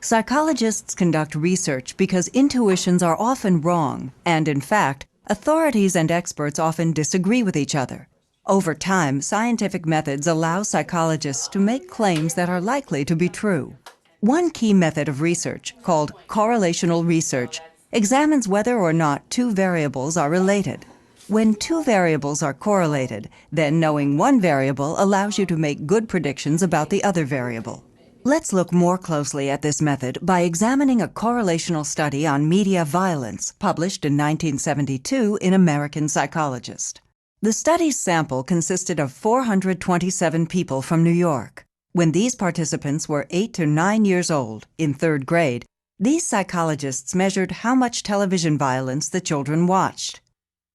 Psychologists conduct research because intuitions are often wrong, and in fact, authorities and experts often disagree with each other. Over time, scientific methods allow psychologists to make claims that are likely to be true. One key method of research, called correlational research, examines whether or not two variables are related. When two variables are correlated, then knowing one variable allows you to make good predictions about the other variable. Let's look more closely at this method by examining a correlational study on media violence published in 1972 in American Psychologist. The study's sample consisted of 427 people from New York. When these participants were 8 to 9 years old, in third grade, these psychologists measured how much television violence the children watched.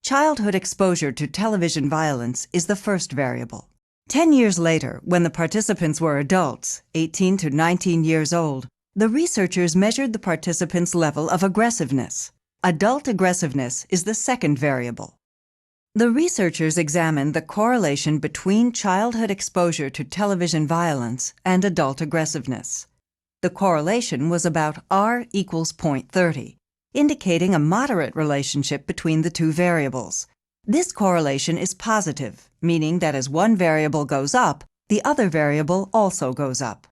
Childhood exposure to television violence is the first variable. 10 years later, when the participants were adults, 18 to 19 years old, the researchers measured the participants' level of aggressiveness. Adult aggressiveness is the second variable. The researchers examined the correlation between childhood exposure to television violence and adult aggressiveness. The correlation was about R equals 0.30, indicating a moderate relationship between the two variables. This correlation is positive, meaning that as one variable goes up, the other variable also goes up.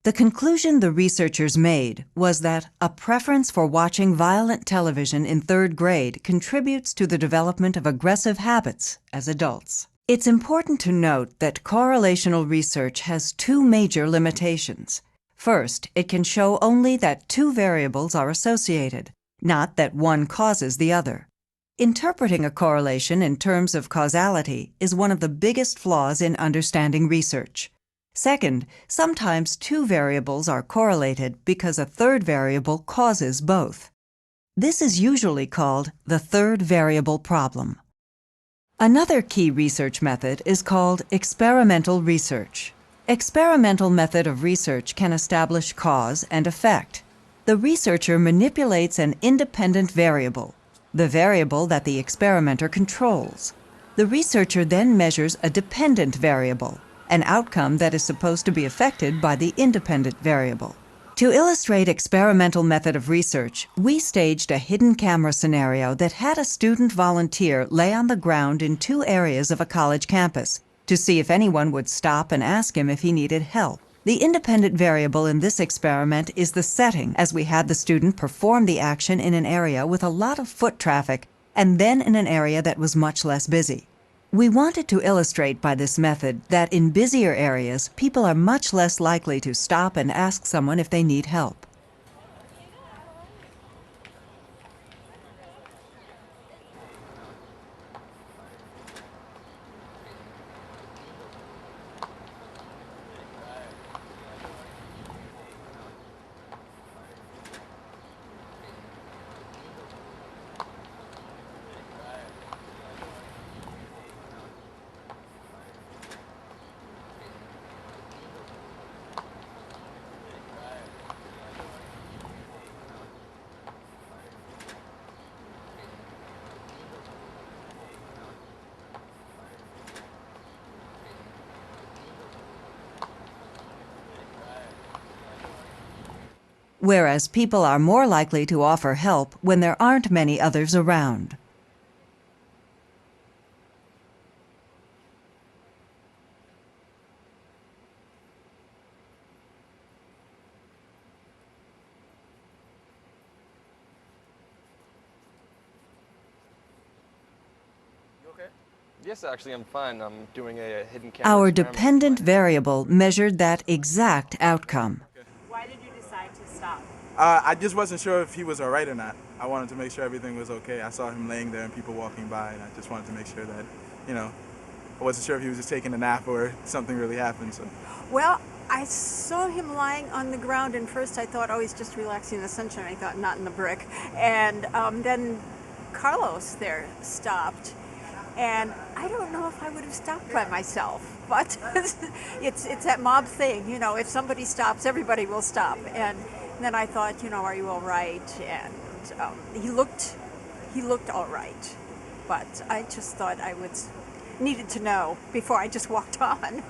The conclusion the researchers made was that a preference for watching violent television in third grade contributes to the development of aggressive habits as adults. It's important to note that correlational research has two major limitations. First, it can show only that two variables are associated, not that one causes the other. Interpreting a correlation in terms of causality is one of the biggest flaws in understanding research. Second, sometimes two variables are correlated because a third variable causes both. This is usually called the third variable problem. Another key research method is called experimental research. Experimental method of research can establish cause and effect. The researcher manipulates an independent variable, the variable that the experimenter controls. The researcher then measures a dependent variable, an outcome that is supposed to be affected by the independent variable. To illustrate experimental method of research, we staged a hidden camera scenario that had a student volunteer lay on the ground in two areas of a college campus to see if anyone would stop and ask him if he needed help. The independent variable in this experiment is the setting, as we had the student perform the action in an area with a lot of foot traffic and then in an area that was much less busy. We wanted to illustrate by this method that in busier areas, people are much less likely to stop and ask someone if they need help. Whereas people are more likely to offer help when there aren't many others around. Yes, actually, I'm fine. I'm doing a hidden camera Our experiment. dependent variable measured that exact outcome. Why did you decide to stop? I just wasn't sure if he was all right or not. I wanted to make sure everything was okay. I saw him laying there and people walking by, and I just wanted to make sure that, I wasn't sure if he was just taking a nap or something really happened. So. Well, I saw him lying on the ground, and first I thought, oh, he's just relaxing in the sunshine. I thought, not in the brick. And then Carlos there stopped. And I don't know if I would have stopped by myself, but it's that mob thing, if somebody stops, everybody will stop. And then I thought, are you all right? And he looked all right, but I just thought I needed to know before I just walked on.